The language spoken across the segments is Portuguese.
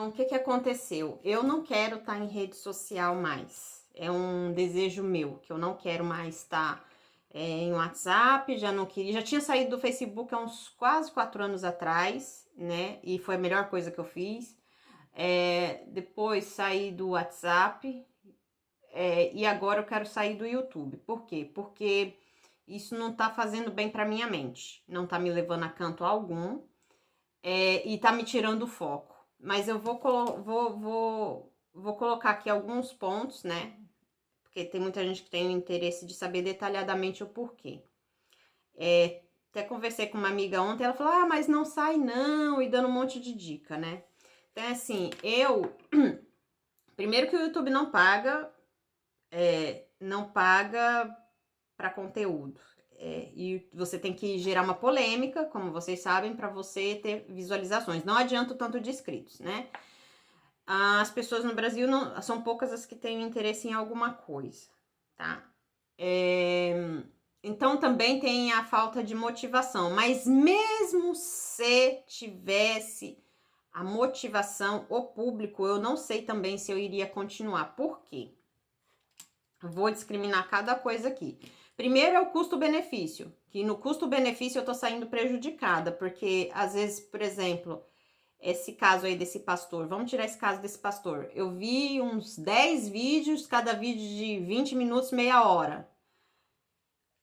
Então, o que que aconteceu? Eu não quero estar em rede social mais. É um desejo meu, que eu não quero mais estar em WhatsApp, já não queria, já tinha saído do Facebook há uns quase 4 anos atrás, né? E foi a melhor coisa que eu fiz. Depois saí do WhatsApp, e agora eu quero sair do YouTube. Por quê? Porque isso não tá fazendo bem pra minha mente, não tá me levando a canto algum, e tá me tirando o foco. Mas eu vou colocar aqui alguns pontos, né? Porque tem muita gente que tem o interesse de saber detalhadamente o porquê. Até conversei com uma amiga ontem, ela falou, ah, mas não sai não, e dando um monte de dica, né? Então, assim, primeiro que o YouTube não paga para conteúdo. E você tem que gerar uma polêmica, como vocês sabem, para você ter visualizações. Não adianta o tanto de inscritos, né? As pessoas no Brasil são poucas as que têm interesse em alguma coisa, tá? Então também tem a falta de motivação. Mas mesmo se tivesse a motivação, o público, eu não sei também se eu iria continuar. Por quê? Vou discriminar cada coisa aqui. Primeiro é o custo-benefício, que no custo-benefício eu tô saindo prejudicada, porque às vezes, por exemplo, esse caso aí desse pastor, vamos tirar esse caso desse pastor, eu vi uns 10 vídeos, cada vídeo de 20 minutos, meia hora.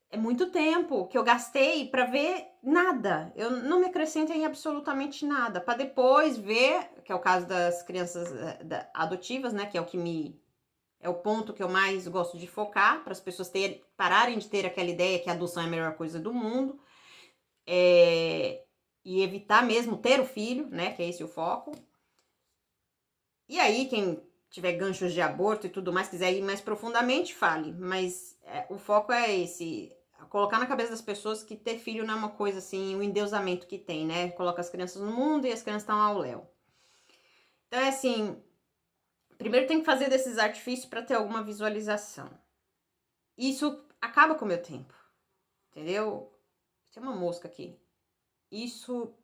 É muito tempo que eu gastei para ver nada. Eu não me acrescento em absolutamente nada, para depois ver, que é o caso das crianças adotivas, né, que é o ponto que eu mais gosto de focar, para as pessoas pararem de ter aquela ideia que a adoção é a melhor coisa do mundo, e evitar mesmo ter o filho, né, que é esse o foco. E aí, quem tiver ganchos de aborto e tudo mais, quiser ir mais profundamente, fale, mas o foco é esse, colocar na cabeça das pessoas que ter filho não é uma coisa assim, o endeusamento que tem, né, coloca as crianças no mundo e as crianças estão ao léu. Então é assim, primeiro tem que fazer desses artifícios para ter alguma visualização. Isso acaba com o meu tempo, entendeu? Tem uma mosca aqui. Isso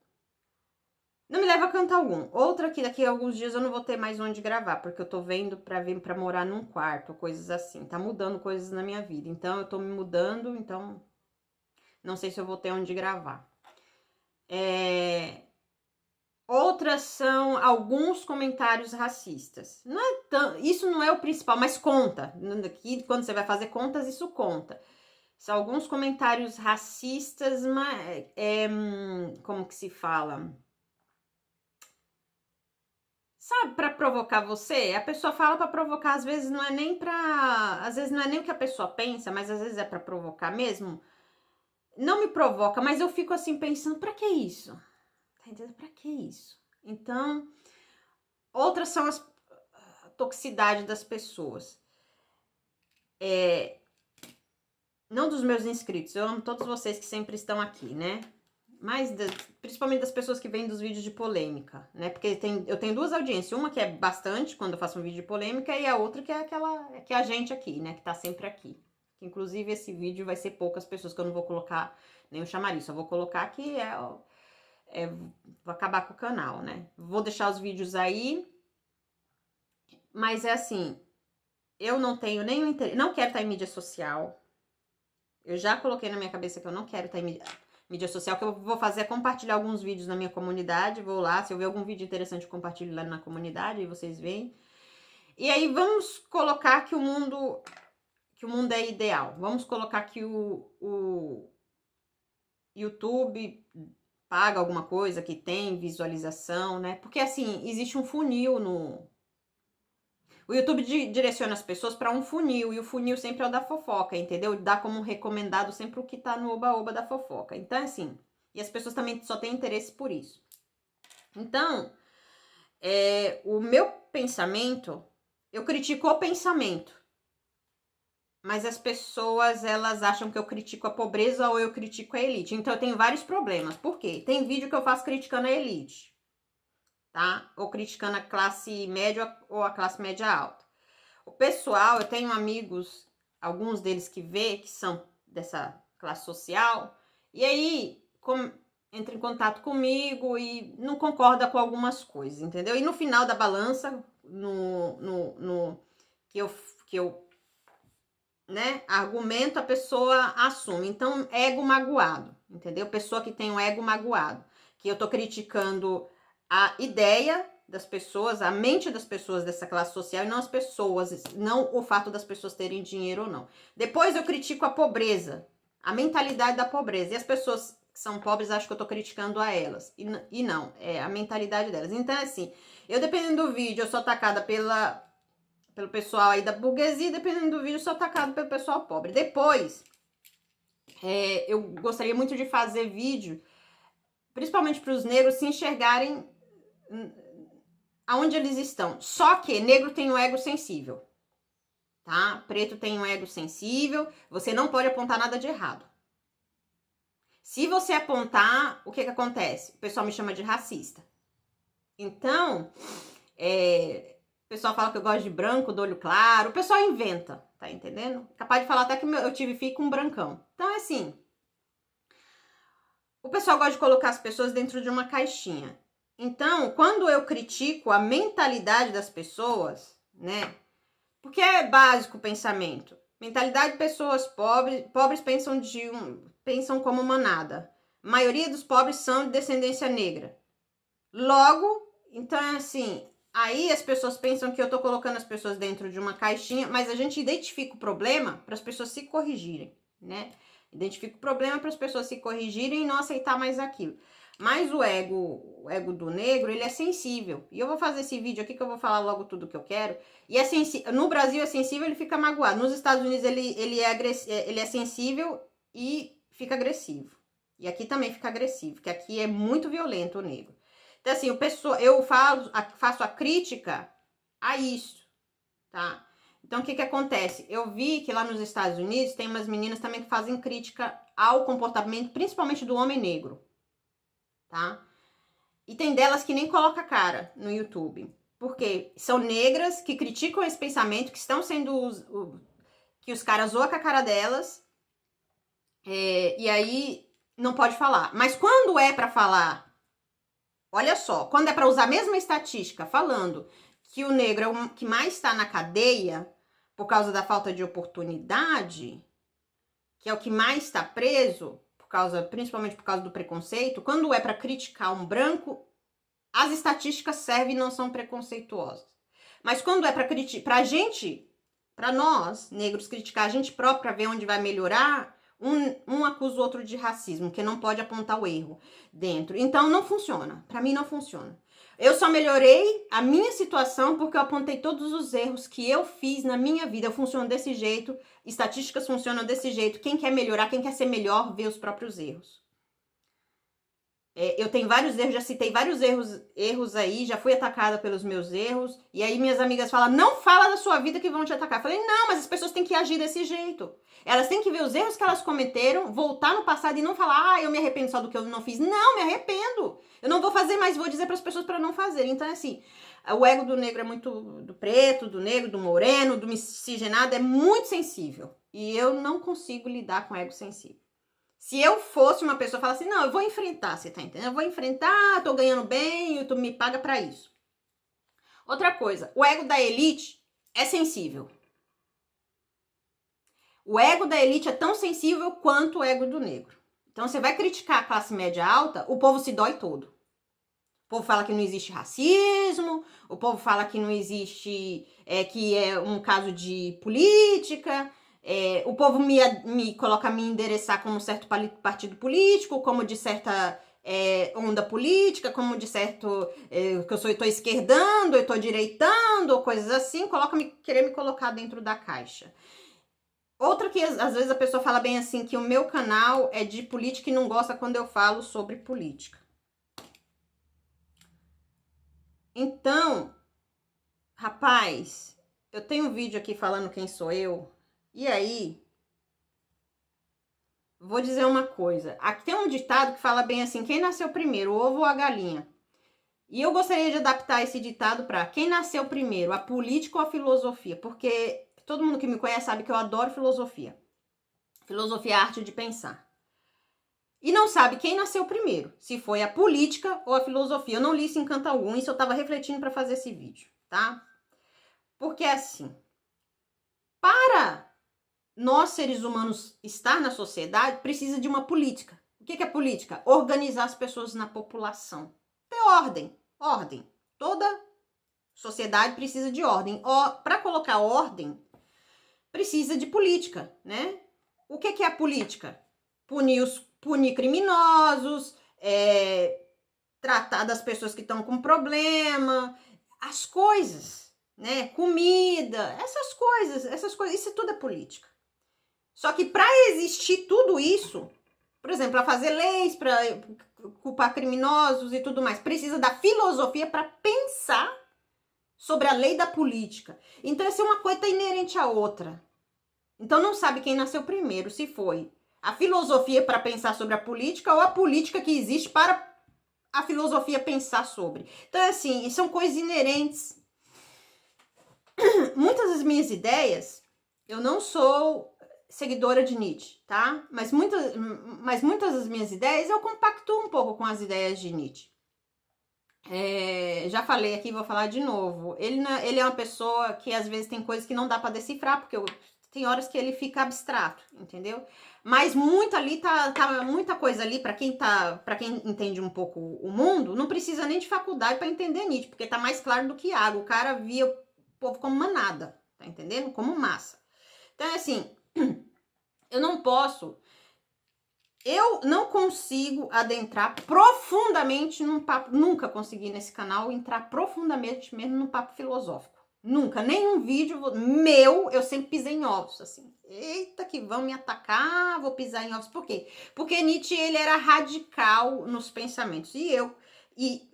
não me leva a canto algum. Outra que daqui a alguns dias eu não vou ter mais onde gravar, porque eu tô vendo pra vir pra morar num quarto, coisas assim. Tá mudando coisas na minha vida. Então eu tô me mudando, então não sei se eu vou ter onde gravar. Outras são alguns comentários racistas. Isso não é o principal, mas conta. Aqui, quando você vai fazer contas, isso conta. São alguns comentários racistas, mas como que se fala? Sabe, para provocar você? A pessoa fala para provocar, às vezes não é nem às vezes não é nem o que a pessoa pensa, mas às vezes é para provocar mesmo. Não me provoca, mas eu fico assim pensando, para que isso? Tá entendendo? Para que isso? Então, outras são a toxicidade das pessoas. Não dos meus inscritos, eu amo todos vocês que sempre estão aqui, né? Mas principalmente das pessoas que vêm dos vídeos de polêmica, né? Porque eu tenho duas audiências, uma que é bastante quando eu faço um vídeo de polêmica e a outra que é que é a gente aqui, né? Que tá sempre aqui. Inclusive esse vídeo vai ser poucas pessoas, que eu não vou colocar nem o chamariz, só vou colocar que vou acabar com o canal, né? Vou deixar os vídeos aí, mas é assim, eu não tenho nenhum interesse, não quero estar em mídia social. Eu já coloquei na minha cabeça que eu não quero estar em mídia social, que eu vou fazer é compartilhar alguns vídeos na minha comunidade, vou lá, se eu ver algum vídeo interessante, eu compartilho lá na comunidade, aí vocês veem. E aí vamos colocar que o mundo é ideal. Vamos colocar que o YouTube paga alguma coisa, que tem visualização, né? Porque assim, existe um funil o YouTube direciona as pessoas para um funil, e o funil sempre é o da fofoca, entendeu? Dá como recomendado sempre o que tá no oba-oba da fofoca. Então, assim, e as pessoas também só têm interesse por isso. Então, o meu pensamento, eu critico o pensamento, mas as pessoas, elas acham que eu critico a pobreza ou eu critico a elite. Então, eu tenho vários problemas. Por quê? Tem vídeo que eu faço criticando a elite, tá? Ou criticando a classe média ou a classe média alta. O pessoal, eu tenho amigos, alguns deles que são dessa classe social, e aí entra em contato comigo e não concorda com algumas coisas, entendeu? E no final da balança, que eu né, argumento, a pessoa assume. Então, ego magoado, entendeu? Pessoa que tem um ego magoado, que eu tô criticando a ideia das pessoas, a mente das pessoas dessa classe social e não as pessoas, não o fato das pessoas terem dinheiro ou não. Depois eu critico a pobreza, a mentalidade da pobreza. E as pessoas que são pobres acham que eu tô criticando a elas. E não, é a mentalidade delas. Então, assim, eu dependendo do vídeo, eu sou atacada pelo pessoal aí da burguesia, dependendo do vídeo, eu sou atacado pelo pessoal pobre. Depois, eu gostaria muito de fazer vídeo, principalmente para os negros se enxergarem aonde eles estão. Só que negro tem um ego sensível, tá? Preto tem um ego sensível, você não pode apontar nada de errado. Se você apontar, o que acontece? O pessoal me chama de racista. Então, o pessoal fala que eu gosto de branco, do olho claro. O pessoal inventa, tá entendendo? Capaz de falar até que eu tive filho com um brancão. Então, é assim. O pessoal gosta de colocar as pessoas dentro de uma caixinha. Então, quando eu critico a mentalidade das pessoas, né? Porque é básico o pensamento. Mentalidade de pessoas pobres pensam como manada. A maioria dos pobres são de descendência negra. Logo, então é assim, aí as pessoas pensam que eu tô colocando as pessoas dentro de uma caixinha, mas a gente identifica o problema para as pessoas se corrigirem, né? Identifica o problema para as pessoas se corrigirem e não aceitar mais aquilo. Mas o ego do negro, ele é sensível. E eu vou fazer esse vídeo aqui que eu vou falar logo tudo que eu quero. E no Brasil é sensível, ele fica magoado. Nos Estados Unidos ele é sensível e fica agressivo. E aqui também fica agressivo, porque aqui é muito violento o negro. Então, assim, eu faço a crítica a isso, tá? Então, o que acontece? Eu vi que lá nos Estados Unidos tem umas meninas também que fazem crítica ao comportamento, principalmente do homem negro, tá? E tem delas que nem coloca a cara no YouTube. Porque são negras que criticam esse pensamento, que estão sendo... que os caras zoam com a cara delas. E aí não pode falar. Mas quando é pra falar... Olha só, quando é para usar a mesma estatística falando que o negro é o que mais está na cadeia por causa da falta de oportunidade, que é o que mais está preso, principalmente por causa do preconceito, quando é para criticar um branco, as estatísticas servem e não são preconceituosas. Mas quando é para nós, negros, criticar a gente próprio para ver onde vai melhorar, um acusa o outro de racismo, que não pode apontar o erro dentro. Então, não funciona. Para mim, não funciona. Eu só melhorei a minha situação porque eu apontei todos os erros que eu fiz na minha vida. Eu funciono desse jeito, estatísticas funcionam desse jeito. Quem quer melhorar, quem quer ser melhor, vê os próprios erros. Eu tenho vários erros, já citei vários erros aí, já fui atacada pelos meus erros. E aí minhas amigas falam, não fala da sua vida que vão te atacar. Eu falei, não, mas as pessoas têm que agir desse jeito. Elas têm que ver os erros que elas cometeram, voltar no passado e não falar, eu me arrependo só do que eu não fiz. Não, me arrependo. Eu não vou fazer mais, vou dizer para as pessoas para não fazer. Então, assim, o ego do negro é muito... do preto, do negro, do moreno, do miscigenado, é muito sensível. E eu não consigo lidar com ego sensível. Se eu fosse uma pessoa que falasse assim, não, eu vou enfrentar, você tá entendendo? Eu vou enfrentar, tô ganhando bem, tu me paga pra isso. Outra coisa, o ego da elite é sensível. O ego da elite é tão sensível quanto o ego do negro. Então, você vai criticar a classe média alta, o povo se dói todo. O povo fala que não existe racismo, o povo fala que não existe, que é um caso de política... o povo coloca a me endereçar como certo partido político, como de certa onda política, como de certo que eu tô esquerdando, eu tô direitando, ou coisas assim, querer me colocar dentro da caixa. Outra que às vezes a pessoa fala bem assim, que o meu canal é de política e não gosta quando eu falo sobre política. Então, rapaz, eu tenho um vídeo aqui falando quem sou eu. E aí, vou dizer uma coisa. Aqui tem um ditado que fala bem assim, quem nasceu primeiro, o ovo ou a galinha? E eu gostaria de adaptar esse ditado para quem nasceu primeiro, a política ou a filosofia? Porque todo mundo que me conhece sabe que eu adoro filosofia. Filosofia é a arte de pensar. E não sabe quem nasceu primeiro, se foi a política ou a filosofia. Eu não li isso em canto algum, isso eu estava refletindo para fazer esse vídeo, tá? Porque assim, para nós seres humanos estar na sociedade, precisa de uma política. O que é política? Organizar as pessoas na população. Ter ordem, ordem. Toda sociedade precisa de ordem. Para colocar ordem, precisa de política, né? O que é a política? Punir criminosos, tratar das pessoas que estão com problema, as coisas, né? Comida, essas coisas, isso tudo é política. Só que para existir tudo isso, por exemplo, para fazer leis, para culpar criminosos e tudo mais, precisa da filosofia para pensar sobre a lei da política. Então, essa é uma coisa inerente à outra. Então, não sabe quem nasceu primeiro, se foi a filosofia para pensar sobre a política ou a política que existe para a filosofia pensar sobre. Então, assim, são coisas inerentes. Muitas das minhas ideias, eu não sou seguidora de Nietzsche, tá? Mas muitas das minhas ideias eu compactuo um pouco com as ideias de Nietzsche. Já falei aqui, vou falar de novo. Ele é uma pessoa que às vezes tem coisas que não dá para decifrar, porque tem horas que ele fica abstrato, entendeu? Mas muita coisa ali para quem entende um pouco o mundo, não precisa nem de faculdade para entender Nietzsche, porque tá mais claro do que água. O cara via o povo como manada, tá entendendo? Como massa. Então, assim, eu não consigo adentrar profundamente num papo, nunca consegui nesse canal entrar profundamente mesmo num papo filosófico. Nunca, nenhum vídeo meu, eu sempre pisei em ovos, assim. Eita, que vão me atacar, vou pisar em ovos. Por quê? Porque Nietzsche, ele era radical nos pensamentos. E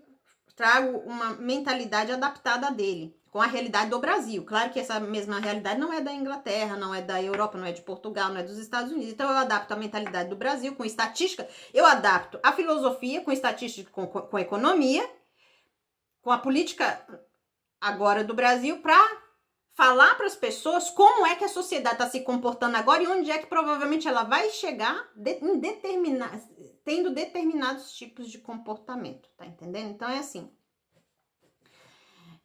trago uma mentalidade adaptada dele, com a realidade do Brasil. Claro que essa mesma realidade não é da Inglaterra, não é da Europa, não é de Portugal, não é dos Estados Unidos. Então eu adapto a mentalidade do Brasil com estatística, eu adapto a filosofia com estatística, com economia, com a política agora do Brasil, para falar para as pessoas como é que a sociedade está se comportando agora e onde é que provavelmente ela vai chegar tendo determinados tipos de comportamento, tá entendendo? Então é assim.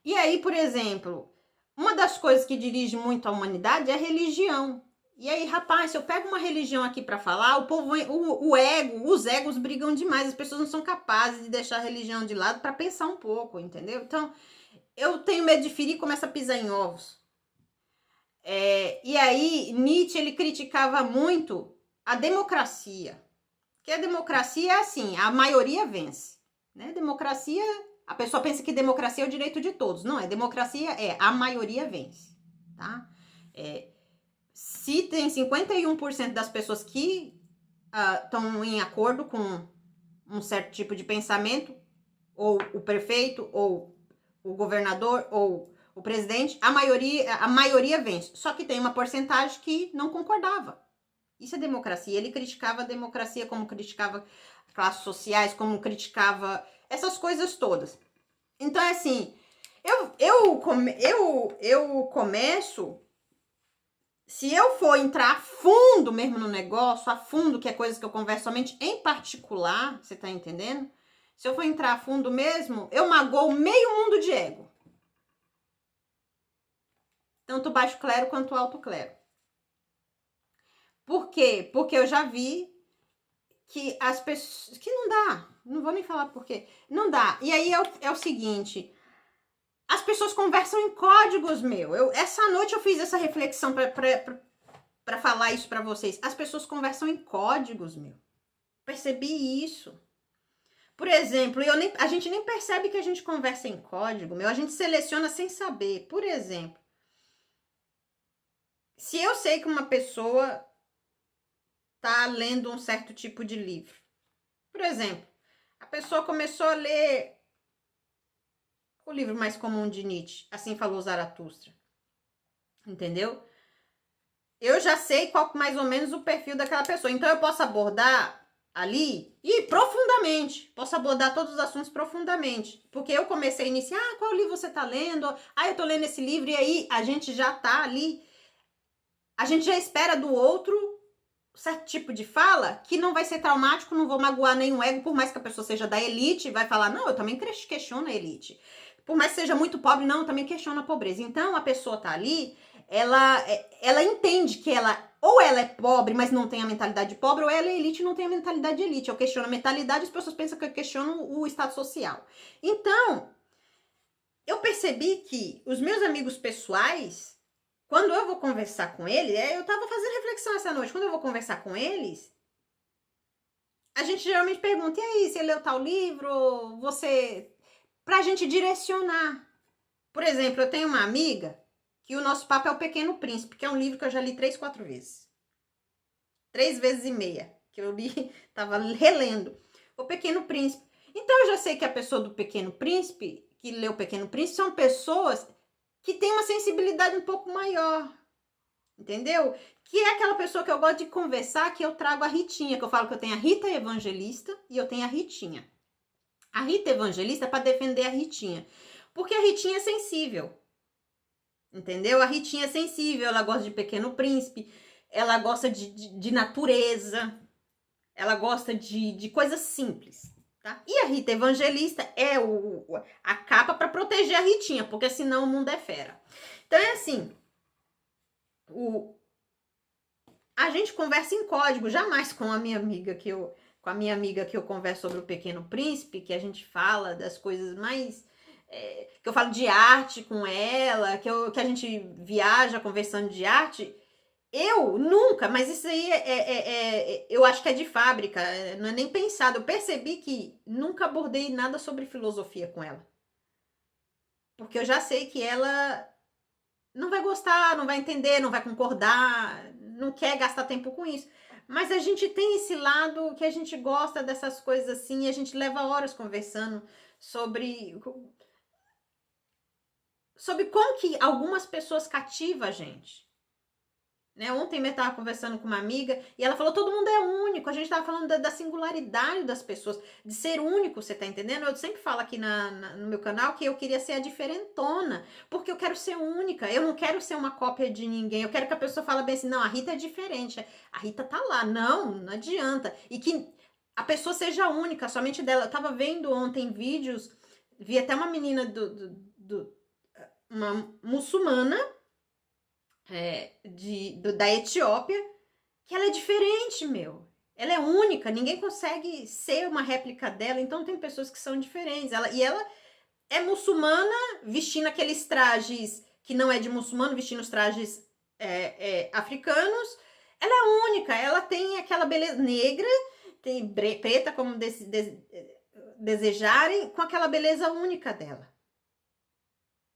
E aí, por exemplo, uma das coisas que dirige muito a humanidade é a religião. E aí, rapaz, se eu pego uma religião aqui para falar, os egos brigam demais, as pessoas não são capazes de deixar a religião de lado para pensar um pouco, entendeu? Então, eu tenho medo de ferir e começo a pisar em ovos. E aí, Nietzsche, ele criticava muito a democracia. Porque a democracia é assim, a maioria vence, né? Democracia, a pessoa pensa que democracia é o direito de todos. Não, democracia a maioria vence, tá? Se tem 51% das pessoas que estão em acordo com um certo tipo de pensamento, ou o prefeito, ou o governador, ou o presidente, a maioria vence. Só que tem uma porcentagem que não concordava. Isso é democracia. Ele criticava a democracia como criticava classes sociais, como criticava essas coisas todas. Então, é assim, eu começo, se eu for entrar a fundo mesmo no negócio, a fundo, que é coisa que eu converso somente em particular, você tá entendendo? Se eu for entrar a fundo mesmo, eu magoo meio mundo de ego. Tanto baixo clero quanto alto clero. Por quê? Porque eu já vi que as pessoas... que não dá. Não vou nem falar por quê. Não dá. E aí é o seguinte... As pessoas conversam em códigos, meu. Essa noite eu fiz essa reflexão para falar isso para vocês. As pessoas conversam em códigos, meu. Percebi isso. Por exemplo, a gente nem percebe que a gente conversa em código, meu. A gente seleciona sem saber. Por exemplo, se eu sei que uma pessoa tá lendo um certo tipo de livro. Por exemplo, a pessoa começou a ler o livro mais comum de Nietzsche, Assim Falou Zaratustra. Entendeu? Eu já sei qual mais ou menos o perfil daquela pessoa. Então eu posso abordar ali e profundamente. Posso abordar todos os assuntos profundamente. Porque eu comecei a iniciar, qual livro você tá lendo? Eu tô lendo esse livro, e aí a gente já tá ali. A gente já espera do outro certo tipo de fala que não vai ser traumático, não vou magoar nenhum ego, por mais que a pessoa seja da elite, vai falar, não, eu também questiono a elite. Por mais que seja muito pobre, não, eu também questiono a pobreza. Então, a pessoa tá ali, ela entende que ou ela é pobre, mas não tem a mentalidade de pobre, ou ela é elite e não tem a mentalidade de elite. Eu questiono a mentalidade, as pessoas pensam que eu questiono o estado social. Então, eu percebi que os meus amigos pessoais, quando eu vou conversar com eles, eu tava fazendo reflexão essa noite, quando eu vou conversar com eles, a gente geralmente pergunta, e aí, você leu tal livro? Pra gente direcionar. Por exemplo, eu tenho uma amiga que o nosso papo é O Pequeno Príncipe, que é um livro que eu já li 3, 4 vezes. 3 vezes e meia, que eu li, tava relendo. O Pequeno Príncipe. Então, eu já sei que a pessoa do Pequeno Príncipe, que leu O Pequeno Príncipe, são pessoas que têm uma sensibilidade um pouco maior. Entendeu? Que é aquela pessoa que eu gosto de conversar, que eu trago a Ritinha, que eu falo que eu tenho a Rita Evangelista e eu tenho a Ritinha. A Rita Evangelista é para defender a Ritinha. Porque a Ritinha é sensível. Entendeu? A Ritinha é sensível, ela gosta de Pequeno Príncipe, ela gosta de natureza, ela gosta de coisas simples, tá? E a Rita Evangelista é a capa para proteger a Ritinha, porque senão o mundo é fera. Então é assim, a gente conversa em código, jamais com a minha amiga que eu converso sobre o Pequeno Príncipe, que a gente fala das coisas mais que eu falo de arte com ela, que a gente viaja conversando de arte. Eu nunca, mas isso aí eu acho que é de fábrica, não é nem pensado. Eu percebi que nunca abordei nada sobre filosofia com ela. Porque eu já sei que ela não vai gostar, não vai entender, não vai concordar, não quer gastar tempo com isso. Mas a gente tem esse lado que a gente gosta dessas coisas assim, e a gente leva horas conversando sobre como que algumas pessoas cativam a gente. Né? Ontem eu estava conversando com uma amiga e ela falou, todo mundo é único. A gente estava falando da singularidade das pessoas, de ser único, você tá entendendo? Eu sempre falo aqui no meu canal que eu queria ser a diferentona, porque eu quero ser única, eu não quero ser uma cópia de ninguém, eu quero que a pessoa fale bem assim, não, a Rita é diferente, a Rita tá lá, não adianta. E que a pessoa seja única, somente dela. Eu tava vendo ontem vídeos, vi até uma menina uma muçulmana, da Etiópia, que ela é diferente, meu. Ela é única, ninguém consegue ser uma réplica dela, então tem pessoas que são diferentes. Ela é muçulmana, vestindo aqueles trajes que não é de muçulmano, vestindo os trajes africanos. Ela é única, ela tem aquela beleza negra, tem preta, como desejarem, com aquela beleza única dela.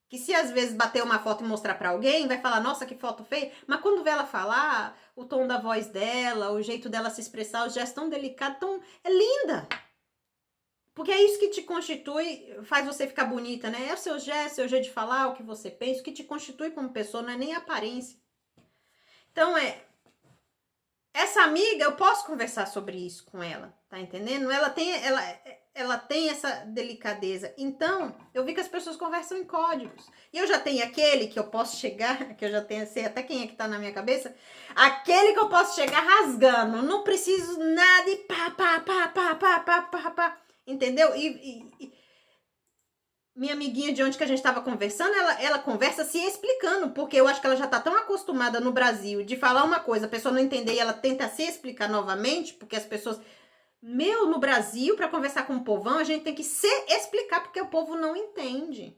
Que se às vezes bater uma foto e mostrar pra alguém, vai falar, nossa, que foto feia. Mas quando vê ela falar, o tom da voz dela, o jeito dela se expressar, os gestos tão delicados, é linda. Porque é isso que te constitui, faz você ficar bonita, né? É o seu gesto, seu jeito de falar, o que você pensa, o que te constitui como pessoa, não é nem a aparência. Então, essa amiga, eu posso conversar sobre isso com ela, tá entendendo? Ela tem essa delicadeza. Então, eu vi que as pessoas conversam em códigos. E eu já tenho aquele que eu posso chegar, que eu já tenho, sei até quem é que tá na minha cabeça, aquele que eu posso chegar rasgando. Não preciso nada e pá. Entendeu? Minha amiguinha de onde que a gente tava conversando, ela conversa se explicando, porque eu acho que ela já tá tão acostumada no Brasil de falar uma coisa, a pessoa não entender e ela tenta se explicar novamente, porque as pessoas... no Brasil, para conversar com o povão, a gente tem que se explicar, porque o povo não entende.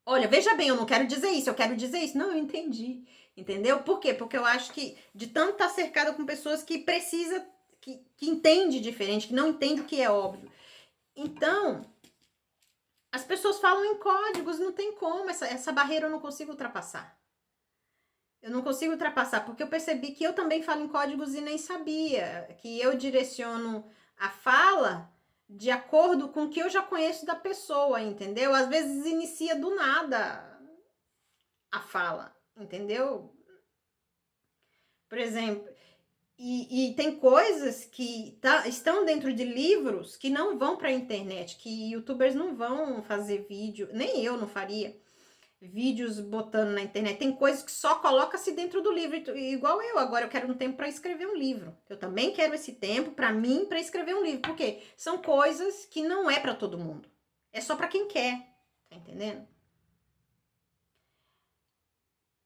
Olha, veja bem, eu não quero dizer isso, eu quero dizer isso. Não, eu entendi. Entendeu? Por quê? Porque eu acho que de tanto estar cercada com pessoas que precisa, que entende diferente, que não entende o que é óbvio. Então, as pessoas falam em códigos, não tem como, essa barreira eu não consigo ultrapassar. Eu não consigo ultrapassar, porque eu percebi que eu também falo em códigos e nem sabia, que eu direciono a fala de acordo com o que eu já conheço da pessoa, entendeu? Às vezes inicia do nada a fala, entendeu? Por exemplo, e tem coisas que estão dentro de livros que não vão para a internet, que youtubers não vão fazer vídeo, nem eu não faria. vídeos botando na internet. Tem coisas que só coloca-se dentro do livro, igual eu. Agora eu quero um tempo para escrever um livro. Eu também quero esse tempo para mim, para escrever um livro. Porque são coisas que não é para todo mundo. É só para quem quer. Tá entendendo?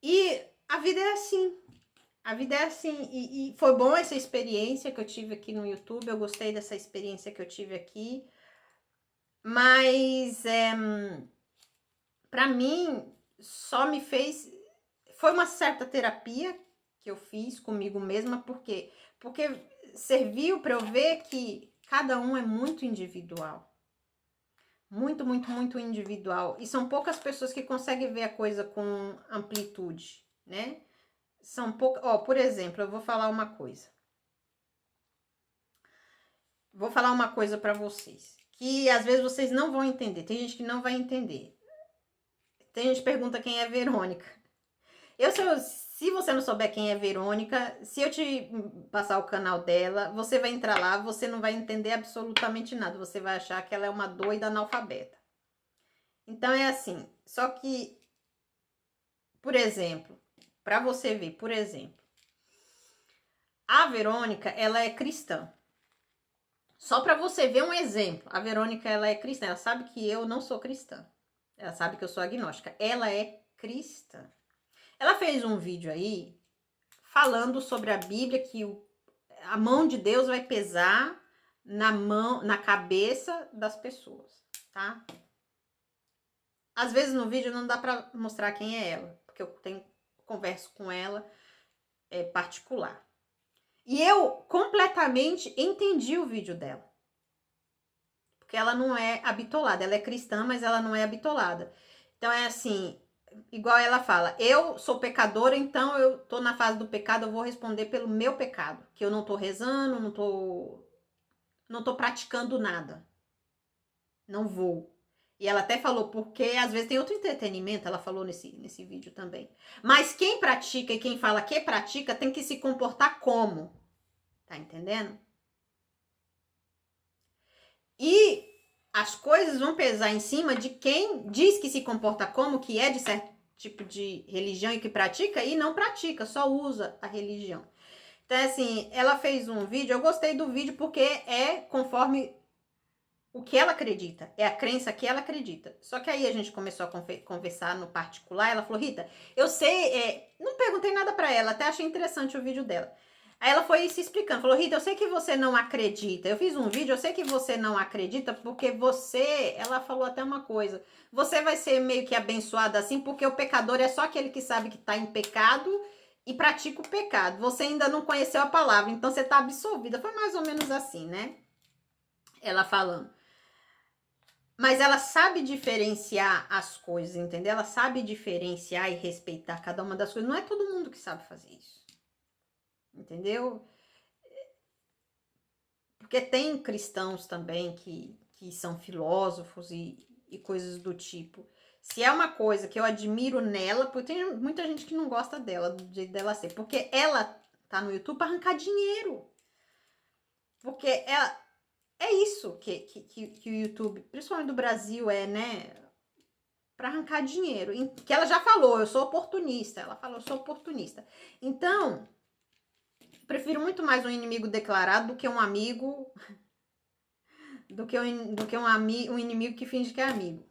E a vida é assim. A vida é assim. E foi bom essa experiência que eu tive aqui no YouTube. Eu gostei dessa experiência que eu tive aqui. Mas para mim só me fez, foi uma certa terapia que eu fiz comigo mesma, porque serviu para eu ver que cada um é muito individual, muito, muito, muito individual, e são poucas pessoas que conseguem ver a coisa com amplitude, né? São poucas. Ó, por exemplo, eu vou falar uma coisa. Vou falar uma coisa para vocês, que às vezes vocês não vão entender. Tem gente que não vai entender. Tem gente que pergunta quem é Verônica. Se você não souber quem é Verônica, se eu te passar o canal dela, você vai entrar lá, você não vai entender absolutamente nada. Você vai achar que ela é uma doida analfabeta. Então é assim, só que, por exemplo, para você ver, por exemplo, a Verônica, ela é cristã. Só para você ver um exemplo, a Verônica, ela é cristã, ela sabe que eu não sou cristã. Ela sabe que eu sou agnóstica. Ela é cristã. Ela fez um vídeo aí falando sobre a Bíblia, que a mão de Deus vai pesar na cabeça das pessoas, tá? Às vezes no vídeo não dá pra mostrar quem é ela, porque eu converso com ela particular. E eu completamente entendi o vídeo dela. Porque ela não é habitolada, ela é cristã, mas ela não é habitolada. Então é assim, igual ela fala, eu sou pecadora, então eu tô na fase do pecado, eu vou responder pelo meu pecado, que eu não tô rezando, não tô praticando nada. Não vou. E ela até falou, porque às vezes tem outro entretenimento, ela falou nesse vídeo também. Mas quem pratica e quem fala que pratica tem que se comportar como? Tá entendendo? E as coisas vão pesar em cima de quem diz que se comporta como, que é de certo tipo de religião e que pratica e não pratica, só usa a religião. Então, assim, ela fez um vídeo, eu gostei do vídeo porque é conforme o que ela acredita, é a crença que ela acredita. Só que aí a gente começou a conversar no particular, ela falou, Rita, eu sei, não perguntei nada pra ela, até achei interessante o vídeo dela. Aí ela foi se explicando, falou, Rita, eu sei que você não acredita, eu fiz um vídeo, eu sei que você não acredita porque você, ela falou até uma coisa, você vai ser meio que abençoada assim porque o pecador é só aquele que sabe que tá em pecado e pratica o pecado. Você ainda não conheceu a palavra, então você tá absolvida. Foi mais ou menos assim, né? Ela falando. Mas ela sabe diferenciar as coisas, entendeu? Ela sabe diferenciar e respeitar cada uma das coisas. Não é todo mundo que sabe fazer isso. Entendeu? Porque tem cristãos também que são filósofos e coisas do tipo. Se é uma coisa que eu admiro nela, porque tem muita gente que não gosta dela, do jeito dela ser. Porque ela tá no YouTube pra arrancar dinheiro. Porque ela... É isso que o YouTube, principalmente do Brasil, né? Para arrancar dinheiro. Que ela já falou, eu sou oportunista. Ela falou, eu sou oportunista. Então, prefiro muito mais um inimigo declarado do que um amigo, do que um inimigo que finge que é amigo.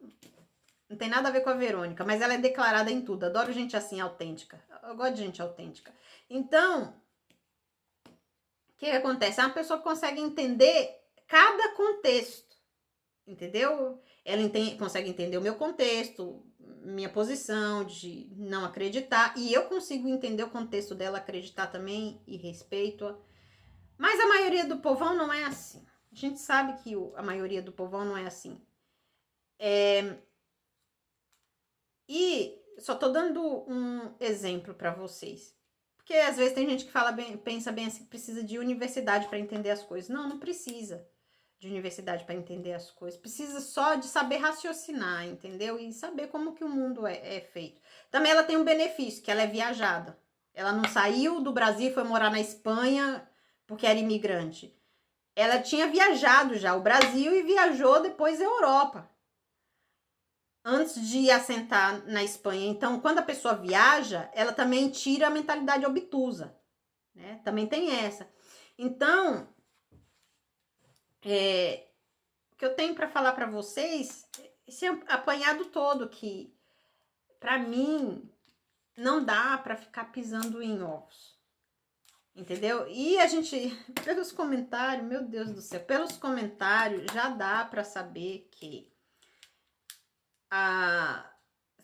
Não tem nada a ver com a Verônica, mas ela é declarada em tudo. Adoro gente assim, autêntica. Eu gosto de gente autêntica. Então, o que acontece? É uma pessoa que consegue entender cada contexto, entendeu? Ela consegue entender o meu contexto, minha posição de não acreditar, e eu consigo entender o contexto dela, acreditar também e respeito-a. Mas a maioria do povão não é assim. A gente sabe que a maioria do povão não é assim. E só tô dando um exemplo para vocês. Porque às vezes tem gente que pensa bem assim, que precisa de universidade para entender as coisas. Não, não precisa de universidade para entender as coisas. Precisa só de saber raciocinar, entendeu? E saber como que o mundo é feito. Também ela tem um benefício, que ela é viajada. Ela não saiu do Brasil e foi morar na Espanha porque era imigrante. Ela tinha viajado já o Brasil e viajou depois a Europa. antes de assentar na Espanha. Então, quando a pessoa viaja, ela também tira a mentalidade obtusa, né? Também tem essa. Então, o que eu tenho para falar para vocês, esse apanhado todo que, para mim, não dá para ficar pisando em ovos. Entendeu? E a gente, pelos comentários, meu Deus do céu, pelos comentários já dá para saber que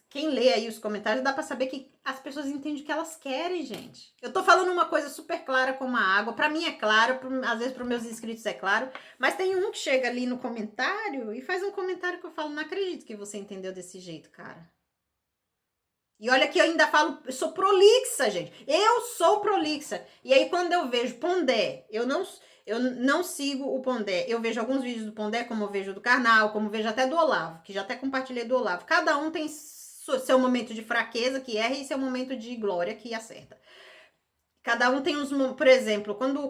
quem lê aí os comentários dá para saber que as pessoas entendem o que elas querem, gente. Eu tô falando uma coisa super clara como a água, para mim é claro, às vezes para meus inscritos é claro, mas tem um que chega ali no comentário e faz um comentário que eu falo, não acredito que você entendeu desse jeito, cara. E olha que eu ainda falo, eu sou prolixa, gente. Eu sou prolixa. E aí, quando eu vejo Pondé, eu não sigo o Pondé. Eu vejo alguns vídeos do Pondé, como eu vejo do Karnal, como eu vejo até do Olavo, que já até compartilhei do Olavo. Cada um tem seu momento de fraqueza, que erra, e seu momento de glória, que acerta. Cada um tem uns... Por exemplo, quando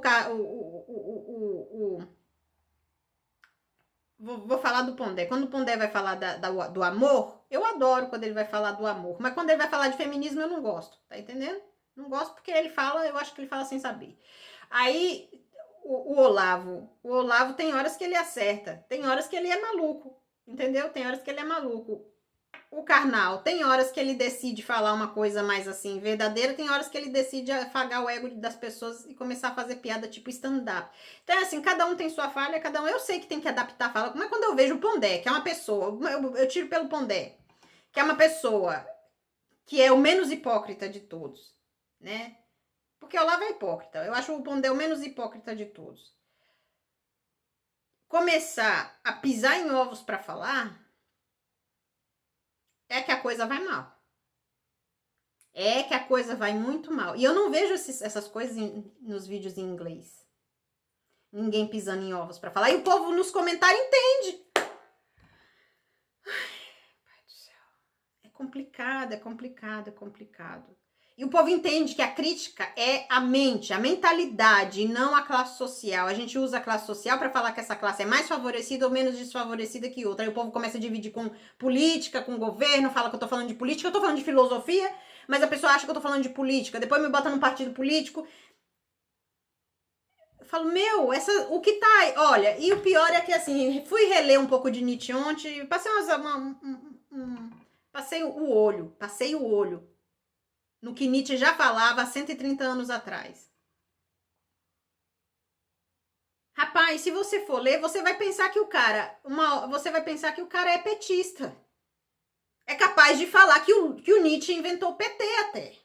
Vou falar do Pondé. Quando o Pondé vai falar do amor, eu adoro quando ele vai falar do amor. Mas quando ele vai falar de feminismo, eu não gosto. Tá entendendo? Não gosto porque ele fala, eu acho que ele fala sem saber. Aí, o Olavo tem horas que ele acerta. Tem horas que ele é maluco. Entendeu? Tem horas que ele é maluco. O Karnal, tem horas que ele decide falar uma coisa mais assim, verdadeira, tem horas que ele decide afagar o ego das pessoas e começar a fazer piada tipo stand-up. Então, assim, cada um tem sua falha, cada um. Eu sei que tem que adaptar a fala, mas quando eu vejo o Pondé, que é uma pessoa, eu tiro pelo Pondé, que é uma pessoa que é o menos hipócrita de todos, né? Porque o Olavo é hipócrita. Eu acho o Pondé o menos hipócrita de todos. Começar a pisar em ovos para falar é que a coisa vai mal. É que a coisa vai muito mal. E eu não vejo essas coisas nos vídeos em inglês. Ninguém pisando em ovos pra falar. E o povo nos comentários entende. Ai, pai do céu. É complicado, é complicado, é complicado. E o povo entende que a crítica é a mente, a mentalidade, e não a classe social. A gente usa a classe social para falar que essa classe é mais favorecida ou menos desfavorecida que outra. Aí o povo começa a dividir com política, com governo, fala que eu tô falando de política, eu tô falando de filosofia, mas a pessoa acha que eu tô falando de política. Depois me bota num partido político. Eu falo, meu, o que tá aí? Olha, e o pior é que, assim, fui reler um pouco de Nietzsche ontem, passei passei o olho no que Nietzsche já falava há 130 anos atrás. Rapaz, se você for ler, você vai pensar que o cara é petista. É capaz de falar que o Nietzsche inventou o PT até.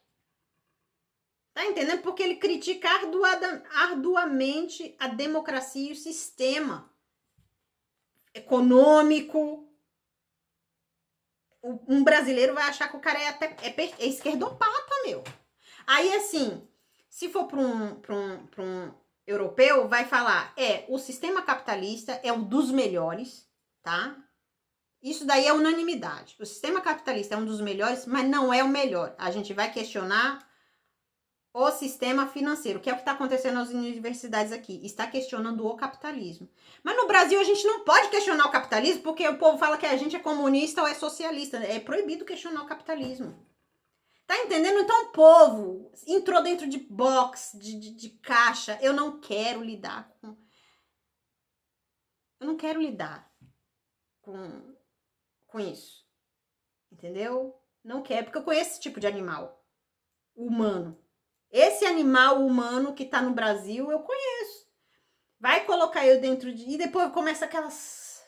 Tá entendendo? Porque ele critica arduamente a democracia e o sistema econômico. Um brasileiro vai achar que o cara é esquerdopata, meu. Aí, assim, se for para um europeu, vai falar, o sistema capitalista é um dos melhores, tá? Isso daí é unanimidade. O sistema capitalista é um dos melhores, mas não é o melhor. A gente vai questionar o sistema financeiro, que é o que está acontecendo nas universidades aqui. Está questionando o capitalismo. Mas no Brasil a gente não pode questionar o capitalismo porque o povo fala que a gente é comunista ou é socialista. É proibido questionar o capitalismo. Tá entendendo? Então o povo entrou dentro de box, de caixa. Eu não quero lidar com... Eu não quero lidar com isso. Entendeu? Não quero, porque eu conheço esse tipo de animal humano. Esse animal humano que tá no Brasil, eu conheço. Vai colocar eu dentro de... E depois começa aquelas...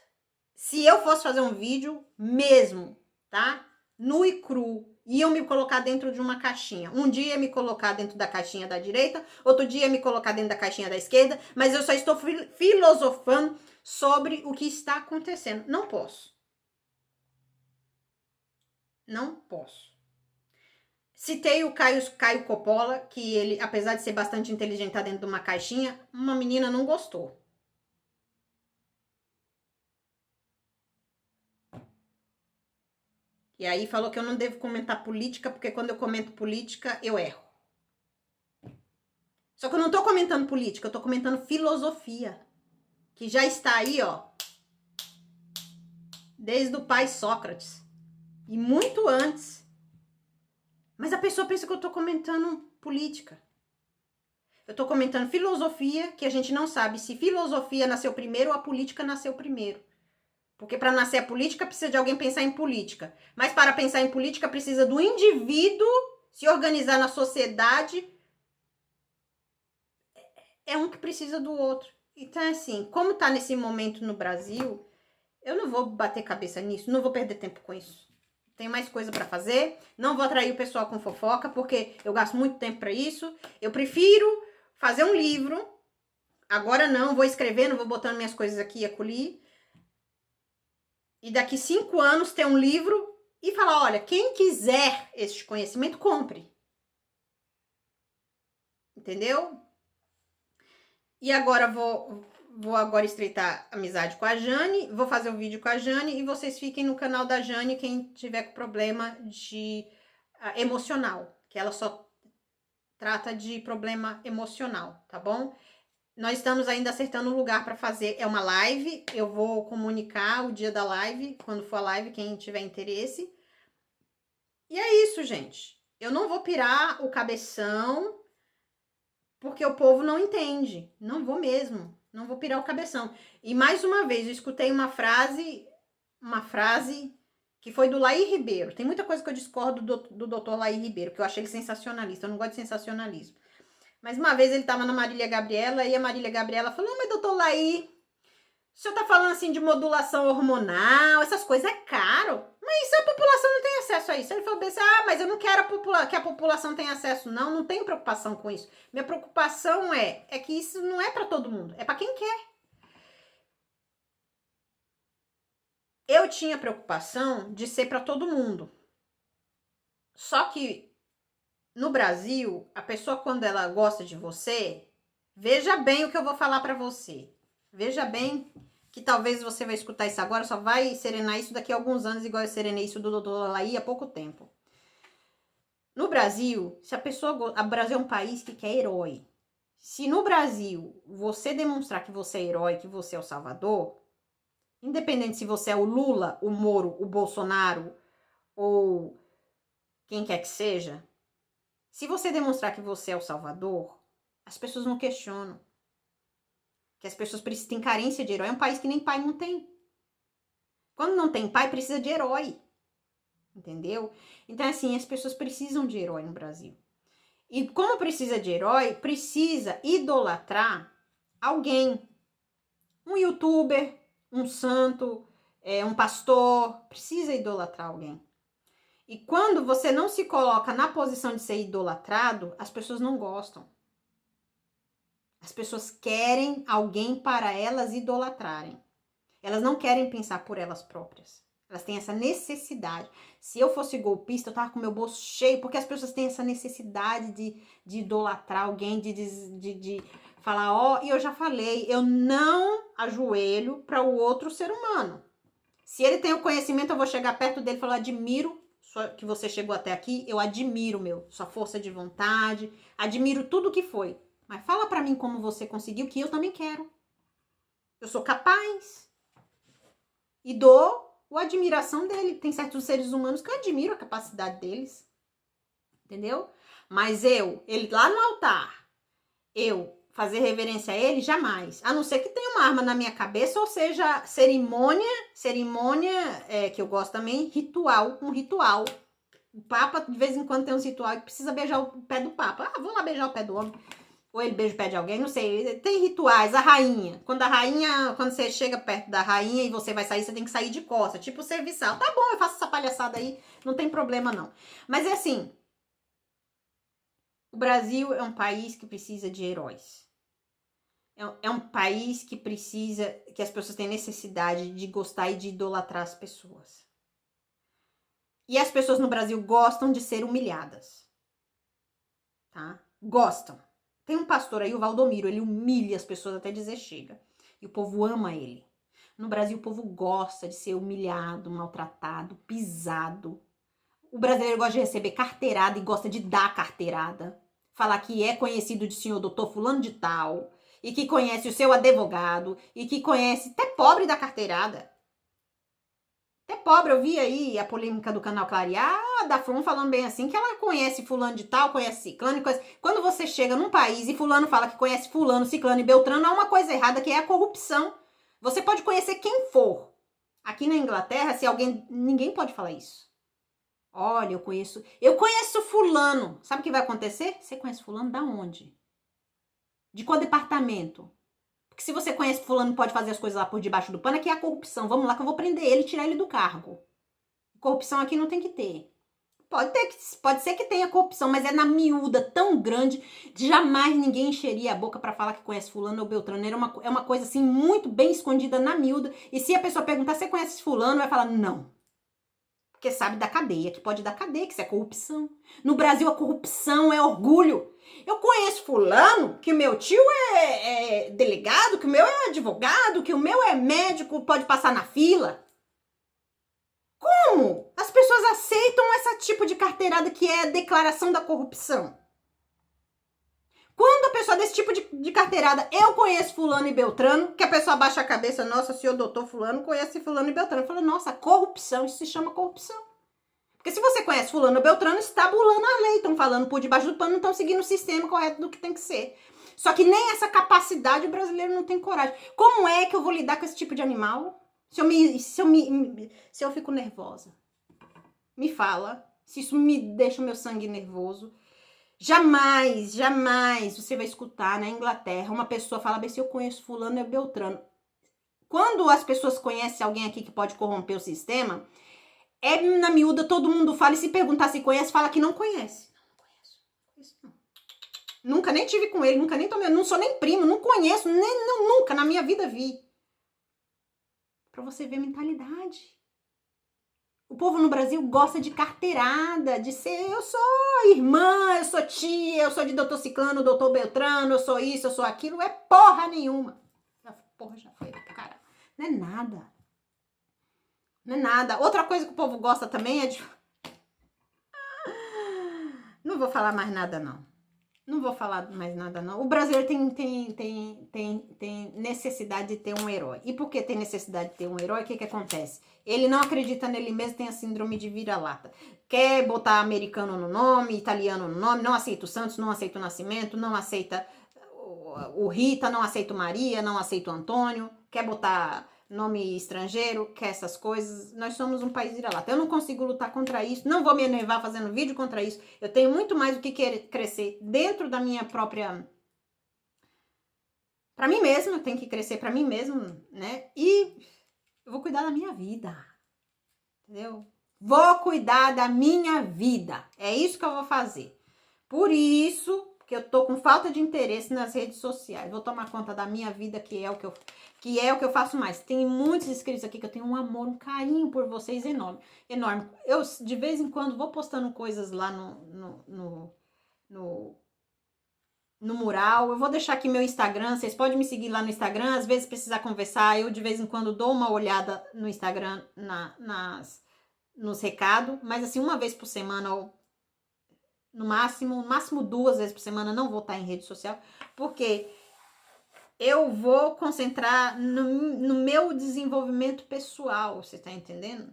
Se eu fosse fazer um vídeo mesmo, tá? Nu e cru, iam me colocar dentro de uma caixinha. Um dia me colocar dentro da caixinha da direita, outro dia me colocar dentro da caixinha da esquerda, mas eu só estou filosofando sobre o que está acontecendo. Não posso. Não posso. Citei o Caio Coppola, que ele, apesar de ser bastante inteligente, tá dentro de uma caixinha, uma menina não gostou. E aí falou que eu não devo comentar política, porque quando eu comento política, eu erro. Só que eu não tô comentando política, eu tô comentando filosofia. Que já está aí, ó. Desde o pai Sócrates. E muito antes. Mas a pessoa pensa que eu tô comentando política. Eu tô comentando filosofia, que a gente não sabe se filosofia nasceu primeiro ou a política nasceu primeiro. Porque para nascer a política precisa de alguém pensar em política. Mas para pensar em política precisa do indivíduo se organizar na sociedade. É um que precisa do outro. Então, assim, como tá nesse momento no Brasil, eu não vou bater cabeça nisso, não vou perder tempo com isso. Tenho mais coisa para fazer, não vou atrair o pessoal com fofoca, porque eu gasto muito tempo para isso. Eu prefiro fazer um livro. Agora não, vou escrevendo, vou botando minhas coisas aqui e acolhi. E daqui 5 anos ter um livro e falar, olha, quem quiser este conhecimento, compre. Entendeu? E agora vou agora estreitar amizade com a Jane, vou fazer um vídeo com a Jane e vocês fiquem no canal da Jane quem tiver com problema de emocional, que ela só trata de problema emocional, tá bom? Nós estamos ainda acertando o lugar para fazer, é uma live, eu vou comunicar o dia da live, quando for a live, quem tiver interesse. E é isso, gente. Eu não vou pirar o cabeção, porque o povo não entende. Não vou mesmo. Não vou pirar o cabeção. E mais uma vez, eu escutei uma frase que foi do Laí Ribeiro. Tem muita coisa que eu discordo do doutor Laí Ribeiro, que eu achei ele sensacionalista. Eu não gosto de sensacionalismo. Mas uma vez ele estava na Marília Gabriela e a Marília Gabriela falou, mas doutor Laí, o senhor tá falando assim de modulação hormonal, essas coisas é caro. Mas a população não tem acesso a isso. Ele falou assim, mas eu não quero que a população tenha acesso. Não tenho preocupação com isso. Minha preocupação é que isso não é para todo mundo, é para quem quer. Eu tinha preocupação de ser para todo mundo. Só que no Brasil, a pessoa quando ela gosta de você, veja bem o que eu vou falar para você. Veja bem que talvez você vai escutar isso agora, só vai serenar isso daqui a alguns anos, igual eu serenei isso do doutor Laí há pouco tempo. No Brasil, se a pessoa... O Brasil é um país que quer herói. Se no Brasil você demonstrar que você é herói, que você é o salvador, independente se você é o Lula, o Moro, o Bolsonaro ou quem quer que seja, se você demonstrar que você é o salvador, as pessoas não questionam. Que as pessoas têm carência de herói. É um país que nem pai não tem. Quando não tem pai, precisa de herói. Entendeu? Então, assim, as pessoas precisam de herói no Brasil. E como precisa de herói, precisa idolatrar alguém. Um youtuber, um santo, um pastor. Precisa idolatrar alguém. E quando você não se coloca na posição de ser idolatrado, as pessoas não gostam. As pessoas querem alguém para elas idolatrarem. Elas não querem pensar por elas próprias. Elas têm essa necessidade. Se eu fosse golpista, eu tava com meu bolso cheio, porque as pessoas têm essa necessidade de idolatrar alguém, de falar, e eu já falei, eu não ajoelho para o outro ser humano. Se ele tem o conhecimento, eu vou chegar perto dele e falar, admiro que você chegou até aqui, eu admiro, sua força de vontade, admiro tudo que foi. Mas fala pra mim como você conseguiu, que eu também quero. Eu sou capaz. E dou a admiração dele. Tem certos seres humanos que eu admiro a capacidade deles. Entendeu? Mas ele lá no altar, eu fazer reverência a ele, jamais. A não ser que tenha uma arma na minha cabeça, ou seja, cerimônia, que eu gosto também, um ritual. O Papa, de vez em quando, tem uns rituais que precisa beijar o pé do Papa. Vou lá beijar o pé do homem. Ou ele beija o pé de alguém, não sei. Tem rituais, a rainha. Quando você chega perto da rainha e você vai sair, você tem que sair de costas, tipo serviçal. Tá bom, eu faço essa palhaçada aí, não tem problema não. Mas é assim, o Brasil é um país que precisa de heróis. É um país que precisa, que as pessoas têm necessidade de gostar e de idolatrar as pessoas. E as pessoas no Brasil gostam de ser humilhadas. Tá? Gostam. Tem um pastor aí, o Valdomiro, ele humilha as pessoas até dizer chega. E o povo ama ele. No Brasil, o povo gosta de ser humilhado, maltratado, pisado. O brasileiro gosta de receber carteirada e gosta de dar carteirada. Falar que é conhecido de senhor doutor fulano de tal. E que conhece o seu advogado. E que conhece até pobre da carteirada. Até pobre, eu vi aí a polêmica do canal Clarear, a da From falando bem assim, que ela conhece fulano de tal, conhece ciclano, conhece... Quando você chega num país e fulano fala que conhece fulano, ciclano e beltrano, há uma coisa errada que é a corrupção. Você pode conhecer quem for. Aqui na Inglaterra, se alguém... Ninguém pode falar isso. Olha, eu conheço fulano. Sabe o que vai acontecer? Você conhece fulano da onde? De qual departamento? Porque se você conhece fulano e pode fazer as coisas lá por debaixo do pano, aqui é a corrupção. Vamos lá que eu vou prender ele e tirar ele do cargo. Corrupção aqui não tem que ter. Pode ser que tenha corrupção, mas é na miúda tão grande, jamais ninguém encheria a boca pra falar que conhece fulano ou beltrano. É uma coisa assim muito bem escondida na miúda. E se a pessoa perguntar, você conhece fulano, vai falar não. Porque sabe da cadeia, que pode dar cadeia, que isso é corrupção. No Brasil, a corrupção é orgulho. Eu conheço fulano, que meu tio é delegado, que o meu é advogado, que o meu é médico, pode passar na fila. Como as pessoas aceitam esse tipo de carteirada que é a declaração da corrupção? Quando a pessoa desse tipo de carteirada, eu conheço fulano e beltrano, que a pessoa baixa a cabeça, nossa, senhor doutor fulano conhece fulano e beltrano. Fala, nossa, corrupção, isso se chama corrupção. Porque se você conhece fulano ou beltrano, está burlando a lei, estão falando por debaixo do pano, não estão seguindo o sistema correto do que tem que ser. Só que nem essa capacidade o brasileiro não tem coragem. Como é que eu vou lidar com esse tipo de animal? Se eu fico nervosa? Me fala. Se isso me deixa o meu sangue nervoso. Jamais, jamais você vai escutar na Inglaterra uma pessoa falar bem se eu conheço fulano e beltrano. Quando as pessoas conhecem alguém aqui que pode corromper o sistema, é na miúda, todo mundo fala, e se perguntar se conhece, fala que não conhece. Não conheço, não. Nunca nem tive com ele, nunca nem tomei, não sou nem primo, não conheço, nunca na minha vida vi. Pra você ver a mentalidade. O povo no Brasil gosta de carteirada, de ser, eu sou irmã, eu sou tia, eu sou de doutor Ciclano, doutor Beltrano, eu sou isso, eu sou aquilo, é porra nenhuma. Porra, já foi, cara. Não é nada. Não é nada. Outra coisa que o povo gosta também é de... Não vou falar mais nada, não. Não vou falar mais nada, não. O brasileiro tem necessidade de ter um herói. E por que tem necessidade de ter um herói? O que acontece? Ele não acredita nele mesmo, tem a síndrome de vira-lata. Quer botar americano no nome, italiano no nome, não aceita o Santos, não aceita o Nascimento, não aceita o Rita, não aceita o Maria, não aceita o Antônio, quer botar nome estrangeiro, quer essas coisas. Nós somos um país vira-lata. Eu não consigo lutar contra isso, não vou me enervar fazendo vídeo contra isso. Eu tenho muito mais o que crescer dentro da minha própria... Pra mim mesma, eu tenho que crescer pra mim mesmo, né? E eu vou cuidar da minha vida, entendeu? Vou cuidar da minha vida. É isso que eu vou fazer. Por isso que eu tô com falta de interesse nas redes sociais. Vou tomar conta da minha vida, que é o que eu faço mais. Tem muitos inscritos aqui que eu tenho um amor, um carinho por vocês enorme, enorme. Eu, de vez em quando, vou postando coisas lá no mural. Eu vou deixar aqui meu Instagram, vocês podem me seguir lá no Instagram. Às vezes precisar conversar, eu de vez em quando dou uma olhada no Instagram, nos recados. Mas assim, uma vez por semana, ou no máximo 2 vezes por semana, não vou estar em rede social, porque eu vou concentrar no meu desenvolvimento pessoal, você tá entendendo?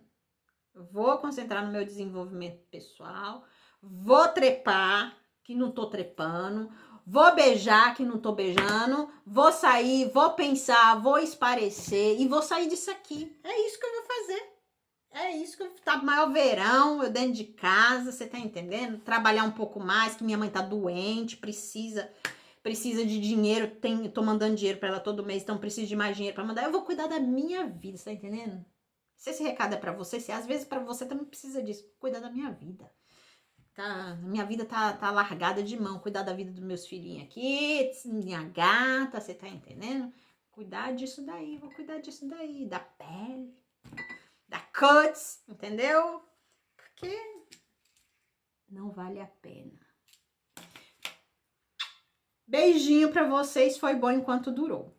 Eu vou concentrar no meu desenvolvimento pessoal, vou trepar, que não tô trepando, vou beijar, que não tô beijando, vou sair, vou pensar, vou esparecer e vou sair disso aqui. É isso que eu vou fazer. É isso que tá maior verão, eu dentro de casa, você tá entendendo? Trabalhar um pouco mais, que minha mãe tá doente, precisa de dinheiro, tô mandando dinheiro pra ela todo mês, então preciso de mais dinheiro pra mandar. Eu vou cuidar da minha vida, você tá entendendo? Se esse recado é pra você, se às vezes pra você também precisa disso, cuidar da minha vida. Tá, minha vida tá largada de mão, cuidar da vida dos meus filhinhos aqui, minha gata, você tá entendendo? Cuidar disso daí, vou cuidar disso daí, da pele, da cuts, entendeu? Porque não vale a pena. Beijinho pra vocês, foi bom enquanto durou.